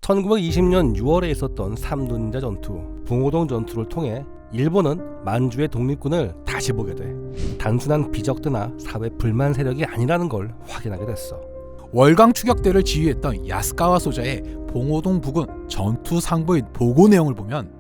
1920년 6월에 있었던 삼둔자 전투, 봉오동 전투를 통해 일본은 만주의 독립군을 다시 보게 돼 단순한 비적드나 사회 불만 세력이 아니라는 걸 확인하게 됐어. 월강 추격대를 지휘했던 야스카와 소자의 봉오동 부근 전투 상부의 보고 내용을 보면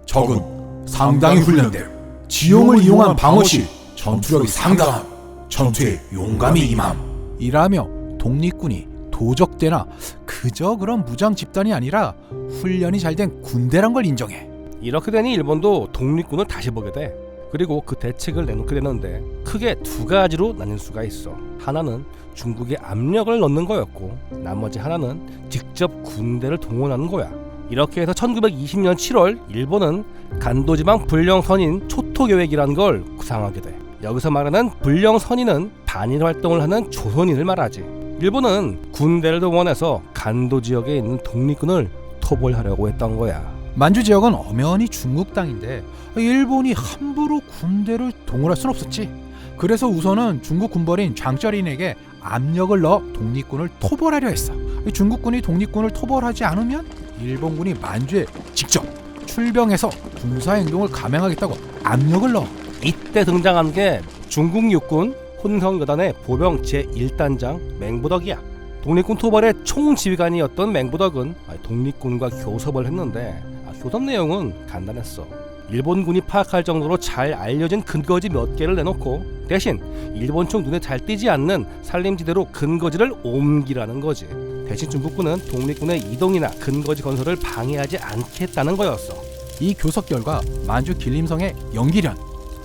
적은 상당히 훈련돼 지용을 이용한 방어 시 전투력이 상당함, 전투에 용감히 임함 이라며 독립군이 도적대나 그저 그런 무장 집단이 아니라 훈련이 잘 된 군대란 걸 인정해. 이렇게 되니 일본도 독립군을 다시 보게 돼. 그리고 그 대책을 내놓게 되는데 크게 두 가지로 나뉠 수가 있어. 하나는 중국에 압력을 넣는 거였고, 나머지 하나는 직접 군대를 동원하는 거야. 이렇게 해서 1920년 7월 일본은 간도지방 불령선인 초토계획이라는 걸 구상하게 돼. 여기서 말하는 불령선인은 반일 활동을 하는 조선인을 말하지. 일본은 군대를 동원해서 간도 지역에 있는 독립군을 토벌하려고 했던 거야. 만주 지역은 엄연히 중국 땅인데 일본이 함부로 군대를 동원할 순 없었지. 그래서 우선은 중국 군벌인 장쩌린에게 압력을 넣어 독립군을 토벌하려 했어. 중국군이 독립군을 토벌하지 않으면 일본군이 만주에 직접 출병해서 군사행동을 감행하겠다고 압력을 넣어. 이때 등장한 게 중국 육군 혼성여단의 보병 제1단장 맹부덕이야. 독립군 토벌의 총지휘관이었던 맹부덕은 독립군과 교섭을 했는데 교섭 내용은 간단했어. 일본군이 파악할 정도로 잘 알려진 근거지 몇 개를 내놓고 대신 일본 쪽 눈에 잘 띄지 않는 산림지대로 근거지를 옮기라는 거지. 대신 중국군은 독립군의 이동이나 근거지 건설을 방해하지 않겠다는 거였어. 이 교섭 결과 만주 길림성의 영기련,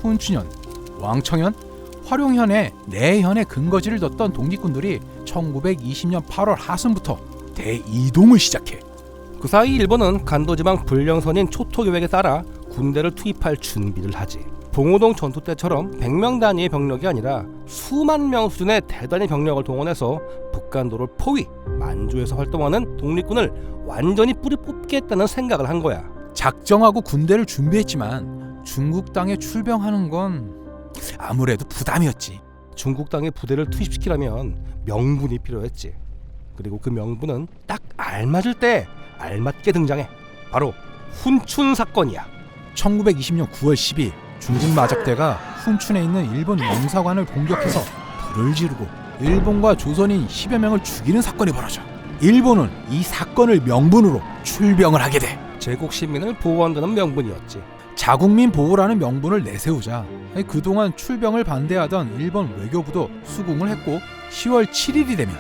훈춘현, 왕청현, 화룡현에 4현의 근거지를 뒀던 독립군들이 1920년 8월 하순부터 대이동을 시작해. 그 사이 일본은 간도지방 불령선인 초토계획에 따라 군대를 투입할 준비를 하지. 봉오동 전투 때처럼 100명 단위의 병력이 아니라 수만 명 수준의 대단히 병력을 동원해서 북간도를 포위, 만주에서 활동하는 독립군을 완전히 뿌리 뽑겠다는 생각을 한 거야. 작정하고 군대를 준비했지만 중국 땅에 출병하는 건 아무래도 부담이었지. 중국 땅에 부대를 투입시키려면 명분이 필요했지. 그리고 그 명분은 딱 알맞을 때 알맞게 등장해. 바로 훈춘 사건이야. 1920년 9월 10일 중국 마적대가 훈춘에 있는 일본 영사관을 공격해서 불을 지르고 일본과 조선인 10여 명을 죽이는 사건이 벌어져. 일본은 이 사건을 명분으로 출병을 하게 돼. 제국 시민을 보호한다는 명분이었지. 자국민 보호라는 명분을 내세우자 그동안 출병을 반대하던 일본 외교부도 수긍을 했고 10월 7일이 되면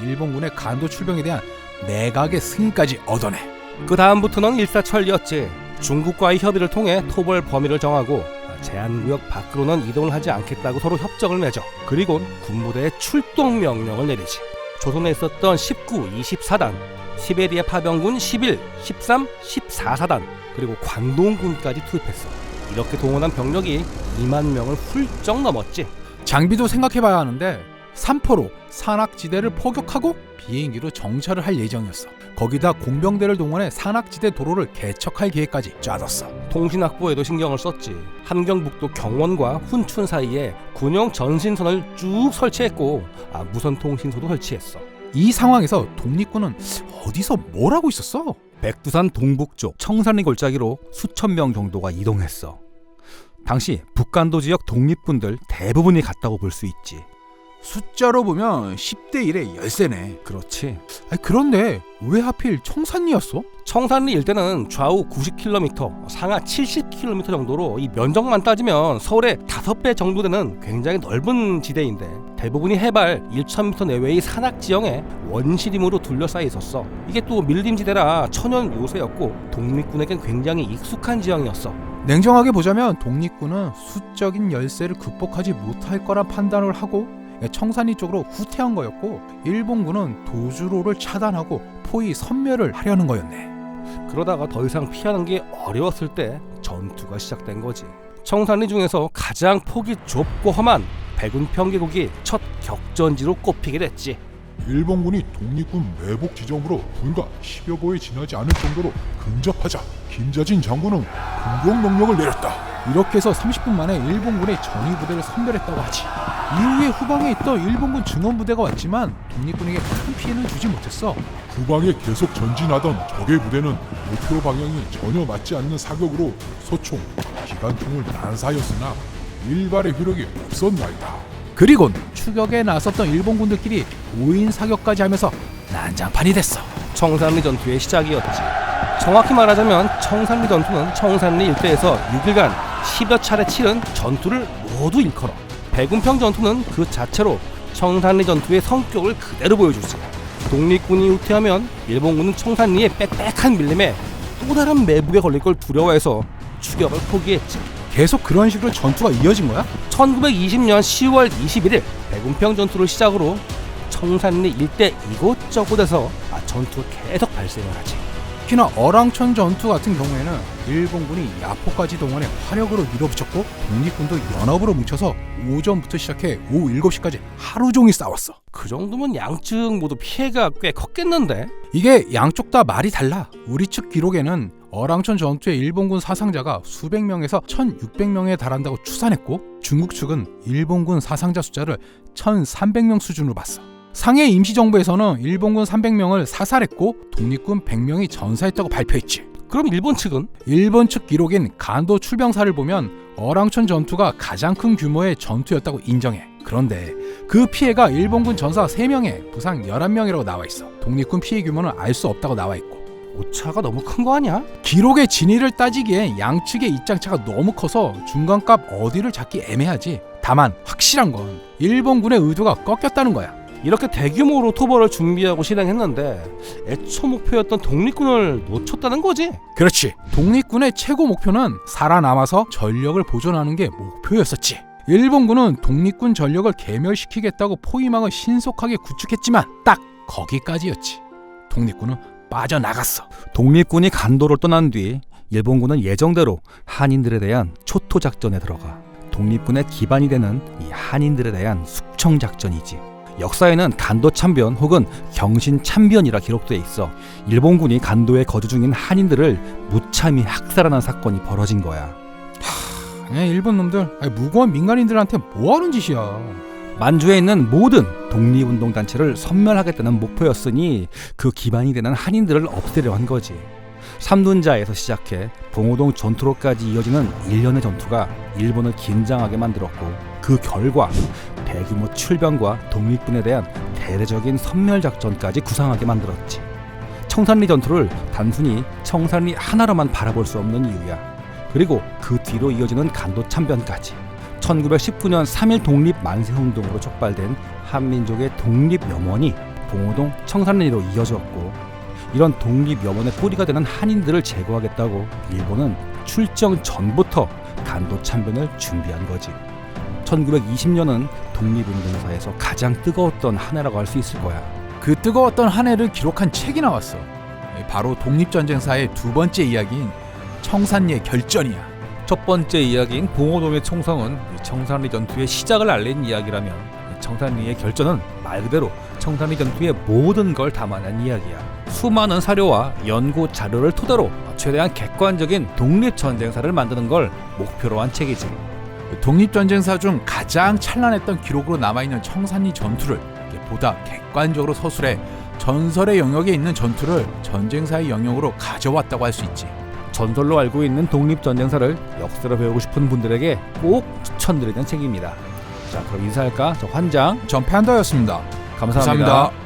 일본군의 간도 출병에 대한 내각의 승인까지 얻어내. 그 다음부터는 일사천리였지. 중국과의 협의를 통해 토벌 범위를 정하고 제한구역 밖으로는 이동을 하지 않겠다고 서로 협정을 맺어. 그리고 군부대의 출동 명령을 내리지. 조선에 있었던 19, 24단, 시베리아 파병군 11, 13, 14사단 그리고 관동군까지 투입했어. 이렇게 동원한 병력이 2만 명을 훌쩍 넘었지. 장비도 생각해봐야 하는데 삼포로 산악지대를 포격하고 비행기로 정찰을 할 예정이었어. 거기다 공병대를 동원해 산악지대 도로를 개척할 계획까지 짜뒀어. 통신 확보에도 신경을 썼지. 함경북도 경원과 훈춘 사이에 군용 전신선을 쭉 설치했고 무선 통신소도 설치했어. 이 상황에서 독립군은 어디서 뭘 하고 있었어? 백두산 동북쪽 청산리 골짜기로 수천 명 정도가 이동했어. 당시 북간도 지역 독립군들 대부분이 갔다고 볼 수 있지. 숫자로 보면 10대 1의 열세네. 그렇지. 그런데 왜 하필 청산리였어? 청산리 일대는 좌우 90km, 상하 70km 정도로 이 면적만 따지면 서울의 5배 정도 되는 굉장히 넓은 지대인데 대부분이 해발 1,000m 내외의 산악지형에 원시림으로 둘러싸여 있었어. 이게 또 밀림지대라 천연 요새였고 독립군에겐 굉장히 익숙한 지형이었어. 냉정하게 보자면 독립군은 수적인 열세를 극복하지 못할 거란 판단을 하고 청산리 쪽으로 후퇴한 거였고 일본군은 도주로를 차단하고 포위 섬멸을 하려는 거였네. 그러다가 더 이상 피하는 게 어려웠을 때 전투가 시작된 거지. 청산리 중에서 가장 폭이 좁고 험한 백운 평계곡이 첫 격전지로 꼽히게 됐지. 일본군이 독립군 매복 지점으로 불과 10여 보에 지나지 않을 정도로 근접하자 김자진 장군은 공격 명령을 내렸다. 이렇게 해서 30분 만에 일본군의 전위 부대를 섬멸했다고 하지. 이후에 후방에 있던 일본군 증원부대가 왔지만 독립군에게 큰 피해는 주지 못했어. 후방에 계속 전진하던 적의 부대는 목표 방향이 전혀 맞지 않는 사격으로 소총, 기관총을 난사하였으나 일발의 효력이 없었나이다. 그리곤 추격에 나섰던 일본군들끼리 5인 사격까지 하면서 난장판이 됐어. 청산리 전투의 시작이었지. 정확히 말하자면 청산리 전투는 청산리 일대에서 6일간 10여 차례 치른 전투를 모두 일컬어. 백운평 전투는 그 자체로 청산리 전투의 성격을 그대로 보여주지. 독립군이 후퇴하면 일본군은 청산리의 빽빽한 밀림에 또 다른 매복에 걸릴 걸 두려워해서 추격을 포기했지. 계속 그런 식으로 전투가 이어진 거야? 1920년 10월 21일 백운평 전투를 시작으로 청산리 일대 이곳저곳에서 전투가 계속 발생을 하지. 특히나 어랑천 전투 같은 경우에는 일본군이 야포까지 동원해 화력으로 밀어붙였고 독립군도 연합으로 뭉쳐서 오전부터 시작해 오후 7시까지 하루 종일 싸웠어. 그 정도면 양측 모두 피해가 꽤 컸겠는데? 이게 양쪽 다 말이 달라. 우리 측 기록에는 어랑천 전투의 일본군 사상자가 수백 명에서 1600명에 달한다고 추산했고 중국 측은 일본군 사상자 숫자를 1300명 수준으로 봤어. 상해 임시정부에서는 일본군 300명을 사살했고 독립군 100명이 전사했다고 발표했지. 그럼 일본 측은? 일본 측 기록인 간도 출병사를 보면 어랑천 전투가 가장 큰 규모의 전투였다고 인정해. 그런데 그 피해가 일본군 전사 3명에 부상 11명이라고 나와 있어. 독립군 피해 규모는 알 수 없다고 나와 있고. 오차가 너무 큰 거 아니야? 기록의 진위를 따지기에 양측의 입장차가 너무 커서 중간값 어디를 잡기 애매하지. 다만 확실한 건 일본군의 의도가 꺾였다는 거야. 이렇게 대규모로 토벌을 준비하고 실행했는데 애초 목표였던 독립군을 놓쳤다는 거지? 그렇지. 독립군의 최고 목표는 살아남아서 전력을 보존하는 게 목표였었지. 일본군은 독립군 전력을 괴멸시키겠다고 포위망을 신속하게 구축했지만 딱 거기까지였지. 독립군은 빠져나갔어. 독립군이 간도를 떠난 뒤 일본군은 예정대로 한인들에 대한 초토 작전에 들어가. 독립군의 기반이 되는 이 한인들에 대한 숙청 작전이지. 역사에는 간도 참변 혹은 경신 참변이라 기록돼 있어. 일본군이 간도에 거주 중인 한인들을 무참히 학살하는 사건이 벌어진 거야. 일본 놈들 무고한 민간인들한테 뭐하는 짓이야. 만주에 있는 모든 독립운동 단체를 섬멸하겠다는 목표였으니 그 기반이 되는 한인들을 없애려 한 거지. 삼둔자에서 시작해 봉오동 전투로까지 이어지는 일련의 전투가 일본을 긴장하게 만들었고 그 결과 대규모 출병과 독립군에 대한 대대적인 섬멸작전까지 구상하게 만들었지. 청산리 전투를 단순히 청산리 하나로만 바라볼 수 없는 이유야. 그리고 그 뒤로 이어지는 간도 참변까지 1919년 3.1 독립 만세운동으로 촉발된 한민족의 독립 염원이 봉오동 청산리로 이어졌고 이런 독립 염원의 뿌리가 되는 한인들을 제거하겠다고 일본은 출정 전부터 간도 참변을 준비한 거지. 1920년은 독립운동사에서 가장 뜨거웠던 한 해라고 할 수 있을 거야. 그 뜨거웠던 한 해를 기록한 책이 나왔어. 바로 독립전쟁사의 두 번째 이야기인 청산리의 결전이야. 첫 번째 이야기인 봉오동의 총성은 청산리 전투의 시작을 알린 이야기라면 청산리의 결전은 말 그대로 청산리 전투의 모든 걸 담아낸 이야기야. 수많은 사료와 연구 자료를 토대로 최대한 객관적인 독립전쟁사를 만드는 걸 목표로 한 책이지. 독립전쟁사 중 가장 찬란했던 기록으로 남아있는 청산리 전투를 보다 객관적으로 서술해 전설의 영역에 있는 전투를 전쟁사의 영역으로 가져왔다고 할 수 있지. 전설로 알고 있는 독립전쟁사를 역사로 배우고 싶은 분들에게 꼭 추천드리는 책입니다. 자, 그럼 인사할까? 저 환장 전 팬더였습니다. 감사합니다. 감사합니다.